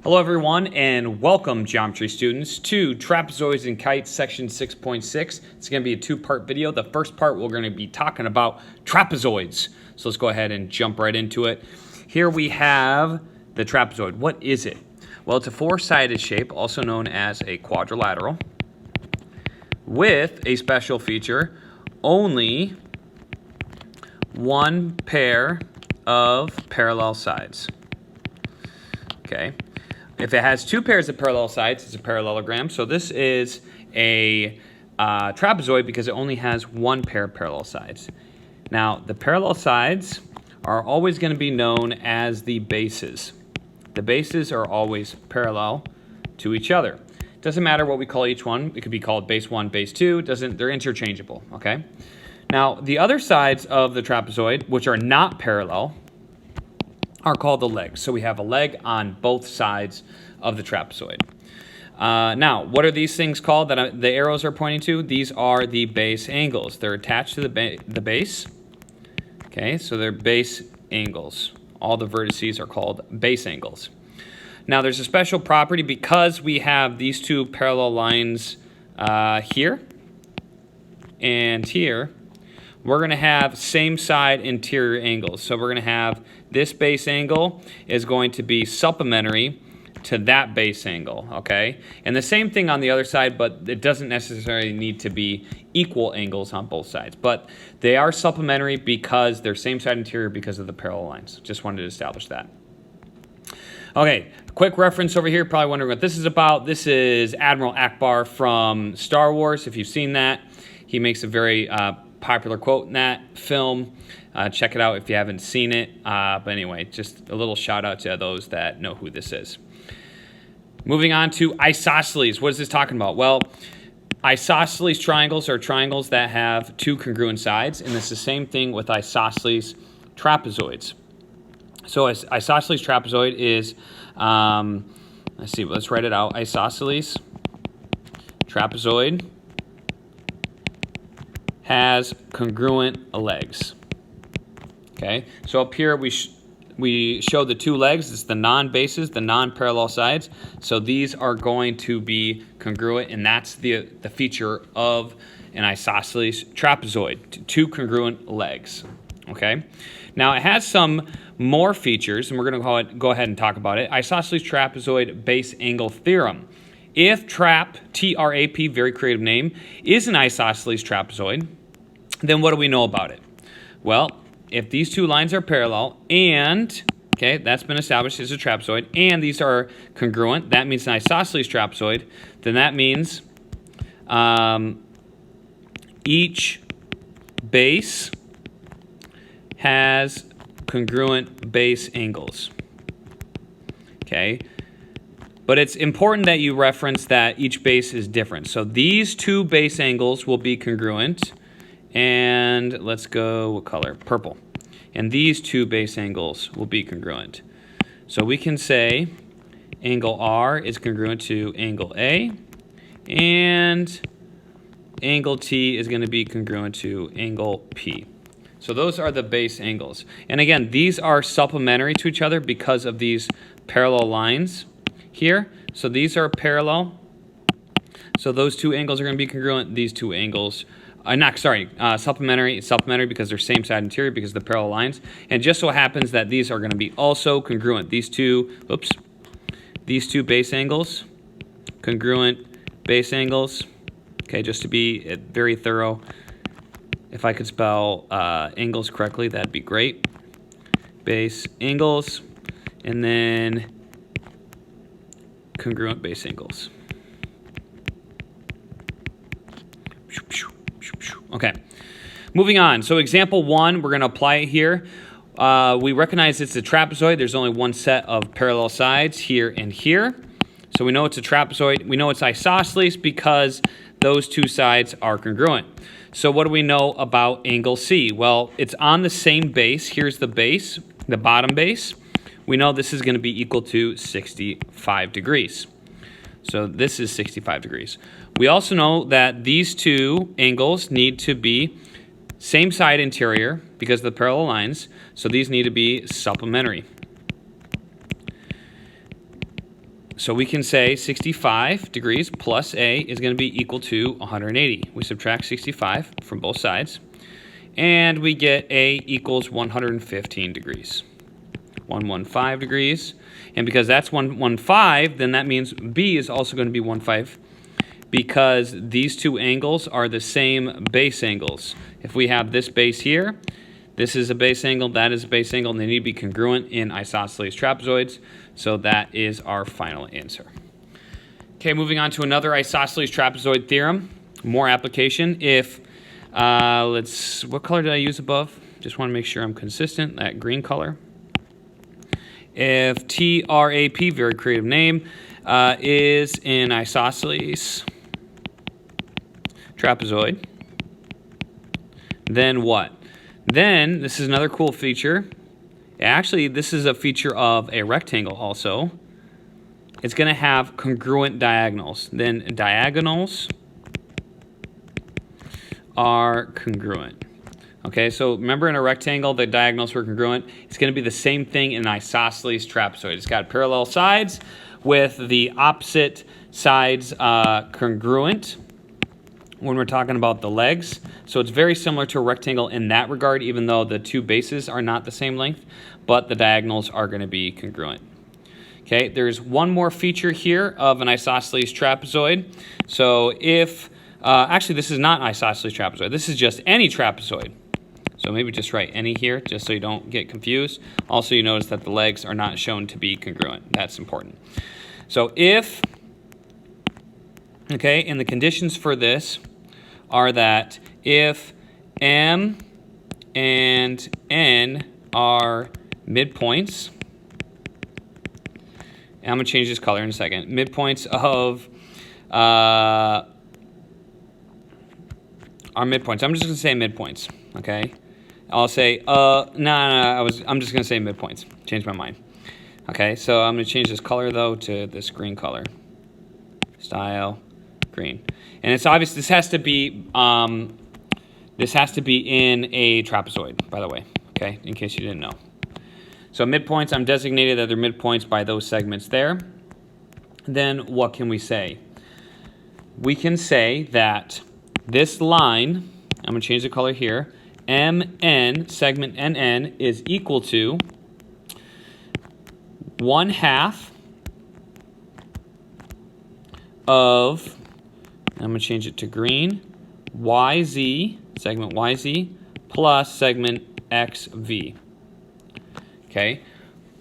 Hello everyone and welcome geometry students to Trapezoids and Kites section 6.6. It's going to be a two-part video. The first part we're going to be talking about trapezoids. So let's go ahead and jump right into it. Here we have the trapezoid. What is it? Well, it's a four-sided shape, also known as a quadrilateral, with a special feature: only one pair of parallel sides. Okay. If it has two pairs of parallel sides, it's a parallelogram. So this is a trapezoid because it only has one pair of parallel sides. Now, the parallel sides are always going to be known as the bases. The bases are always parallel to each other. Doesn't matter what we call each one. It could be called base 1, base 2. They're interchangeable, okay? Now, the other sides of the trapezoid, which are not parallel, are called the legs. So we have a leg on both sides of the trapezoid. Now, what are these things called that the arrows are pointing to? These are the base angles. They're attached to the base. Okay, so they're base angles. All the vertices are called base angles. Now, there's a special property because we have these two parallel lines here and here. We're going to have same side interior angles. So we're going to have this base angle is going to be supplementary to that base angle, okay? And the same thing on the other side, but it doesn't necessarily need to be equal angles on both sides. But they are supplementary because they're same side interior because of the parallel lines. Just wanted to establish that. Okay, quick reference over here, probably wondering what this is about. This is Admiral Akbar from Star Wars, if you've seen that. He makes a very popular quote in that film. Check it out if you haven't seen it. But anyway, just a little shout out to those that know who this is. Moving on to isosceles. What is this talking about? Well, isosceles triangles are triangles that have two congruent sides, and it's the same thing with isosceles trapezoids. So isosceles trapezoid is, let's write it out. Isosceles trapezoid has congruent legs. Okay, so up here we show the two legs. It's the non-bases, the non-parallel sides. So these are going to be congruent, and that's the feature of an isosceles trapezoid, two congruent legs. Okay, now it has some more features, and we're going to go ahead and talk about it. Isosceles trapezoid base angle theorem. If T-R-A-P, very creative name, is an isosceles trapezoid, then what do we know about it? Well, if these two lines are parallel and, okay, that's been established as a trapezoid, and these are congruent, that means an isosceles trapezoid, then that means each base has congruent base angles. Okay? But it's important that you reference that each base is different. So these two base angles will be congruent. And let's go, what color? Purple. And these two base angles will be congruent. So we can say angle R is congruent to angle A, and angle T is going to be congruent to angle P. So those are the base angles. And again, these are supplementary to each other because of these parallel lines here. So these are parallel. So those two angles are going to be congruent. These two angles supplementary. It's supplementary because they're same side interior because of the parallel lines. And just so happens that these are going to be also congruent. These two base angles, congruent base angles. Okay, just to be very thorough, if I could spell angles correctly, that'd be great. Base angles, and then congruent base angles. Okay, moving on. So example 1, we're going to apply it here. We recognize it's a trapezoid. There's only one set of parallel sides here and here. So we know it's a trapezoid. We know it's isosceles because those two sides are congruent. So what do we know about angle C? Well, it's on the same base. Here's the base, the bottom base. We know this is going to be equal to 65 degrees. So this is 65 degrees. We also know that these two angles need to be same side interior because of the parallel lines. So these need to be supplementary. So we can say 65 degrees plus A is going to be equal to 180. We subtract 65 from both sides, and we get A equals 115 degrees. 115 degrees. And because that's 115, then that means B is also going to be 115 because these two angles are the same base angles. If we have this base here, this is a base angle, that is a base angle, and they need to be congruent in isosceles trapezoids. So that is our final answer. Okay, moving on to another isosceles trapezoid theorem. More application. If, what color did I use above? Just want to make sure I'm consistent, that green color. If TRAP, very creative name, is an isosceles trapezoid, then what? Then, this is another cool feature. Actually, this is a feature of a rectangle also. It's going to have congruent diagonals. Then diagonals are congruent. Okay, so remember in a rectangle, the diagonals were congruent. It's going to be the same thing in an isosceles trapezoid. It's got parallel sides with the opposite sides congruent when we're talking about the legs. So it's very similar to a rectangle in that regard, even though the two bases are not the same length, but the diagonals are going to be congruent. Okay, there's one more feature here of an isosceles trapezoid. So if, actually this is not an isosceles trapezoid, this is just any trapezoid. So maybe just write any here, just so you don't get confused. Also, you notice that the legs are not shown to be congruent. That's important. So if, okay, and the conditions for this are that if M and N are midpoints, and I'm going to change this color in a second, midpoints of, are midpoints. I'm just going to say midpoints, okay? I'll say, I'm just going to say midpoints. Change my mind. Okay, so I'm going to change this color, though, to this green color. Style, green. And it's obvious this has to be in a trapezoid, by the way, okay, in case you didn't know. So midpoints, I'm designated that they're midpoints by those segments there. Then what can we say? We can say that this line, I'm going to change the color here, MN, segment NN, is equal to 1/2 of, I'm going to change it to green, YZ, segment YZ, plus segment XV. Okay,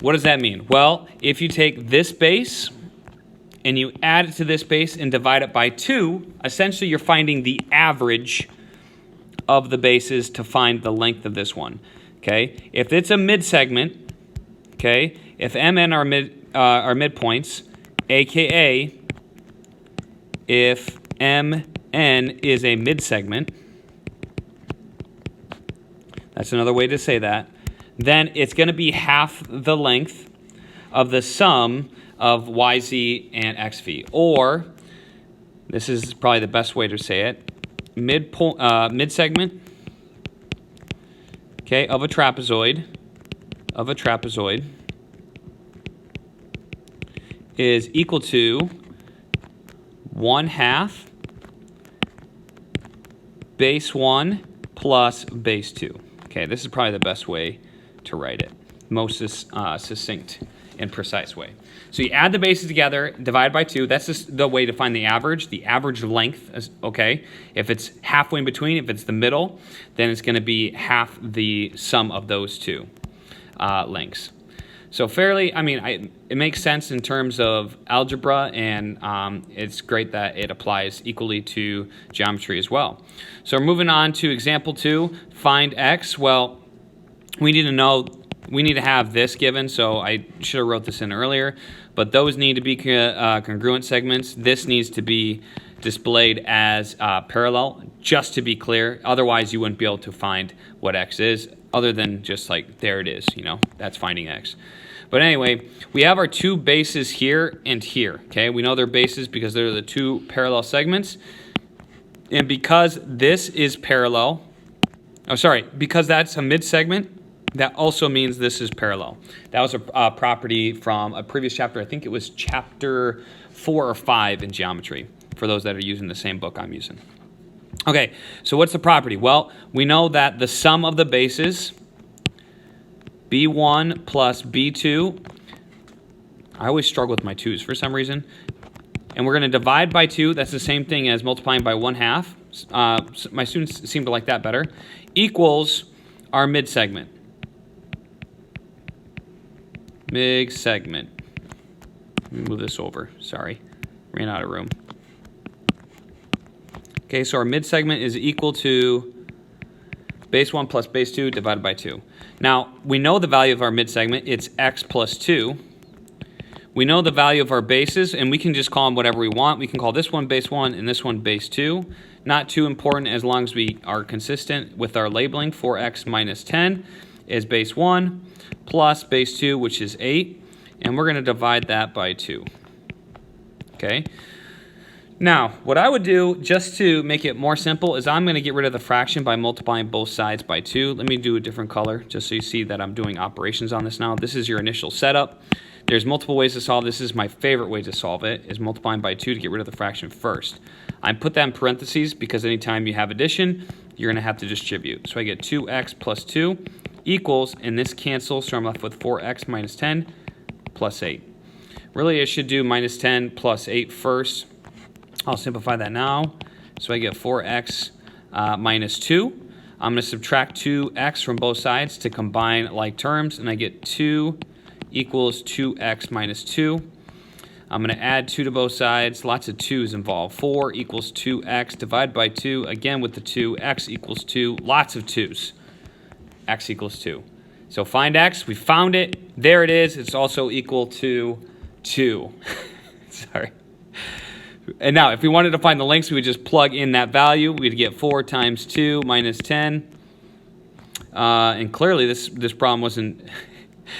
what does that mean? Well, if you take this base and you add it to this base and divide it by 2, essentially you're finding the average of the bases to find the length of this one. Okay, if it's a mid-segment, okay, if MN are midpoints, aka if MN is a mid-segment, that's another way to say that, then it's going to be half the length of the sum of YZ and XV. Or, this is probably the best way to say it, mid-segment, okay, of a trapezoid, is equal to 1/2 base 1 plus base 2. Okay, this is probably the best way to write it, most succinct and precise way. So you add the bases together, divide by 2. That's just the way to find the average length. Okay, if it's halfway in between, if it's the middle, then it's going to be half the sum of those two lengths. So fairly, I mean, it makes sense in terms of algebra, and it's great that it applies equally to geometry as well. So we're moving on to example 2, find x. Well, we need to have this given, so I should have wrote this in earlier, but those need to be congruent segments. This needs to be displayed as parallel, just to be clear. Otherwise, you wouldn't be able to find what x is, other than just like, there it is, you know, that's finding x. But anyway, we have our two bases here and here, okay? We know they're bases because they're the two parallel segments. And because this is parallel, because that's a mid-segment, that also means this is parallel. That was a property from a previous chapter. I think it was chapter 4 or 5 in geometry, for those that are using the same book I'm using. Okay, so what's the property? Well, we know that the sum of the bases, b1 plus b2, I always struggle with my 2's for some reason, and we're going to divide by 2. That's the same thing as multiplying by 1/2. My students seem to like that better, equals our mid-segment. Mid-segment. Let me move this over. Sorry, ran out of room. Okay, so our mid-segment is equal to base 1 plus base 2 divided by 2. Now, we know the value of our mid-segment. It's x plus 2. We know the value of our bases, and we can just call them whatever we want. We can call this one base 1 and this one base 2. Not too important as long as we are consistent with our labeling. 4x minus 10 is base 1 plus base 2, which is 8. And we're going to divide that by 2. Okay? Now, what I would do, just to make it more simple, is I'm going to get rid of the fraction by multiplying both sides by 2. Let me do a different color, just so you see that I'm doing operations on this now. This is your initial setup. There's multiple ways to solve this. This is my favorite way to solve it, is multiplying by 2 to get rid of the fraction first. I put that in parentheses because anytime you have addition, you're going to have to distribute. So I get 2x plus 2 equals, and this cancels, so I'm left with 4x minus 10 plus 8. Really, I should do minus 10 plus 8 first. I'll simplify that now. So I get 4x minus 2. I'm going to subtract 2x from both sides to combine like terms, and I get 2 equals 2x minus 2. I'm going to add 2 to both sides. Lots of 2's involved. 4 equals 2x divided by 2. Again with the 2, x equals 2. Lots of 2's. X equals 2. So find x. We found it. There it is. It's also equal to 2. Sorry. And now, if we wanted to find the lengths, we would just plug in that value. We'd get 4 times 2 minus 10. And clearly, this problem wasn't...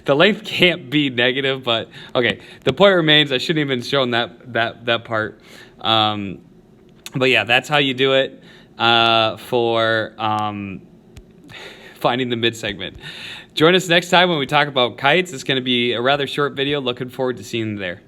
the length can't be negative, but... Okay, the point remains, I shouldn't even shown that part. But yeah, that's how you do it for finding the mid-segment. Join us next time when we talk about kites. It's going to be a rather short video. Looking forward to seeing you there.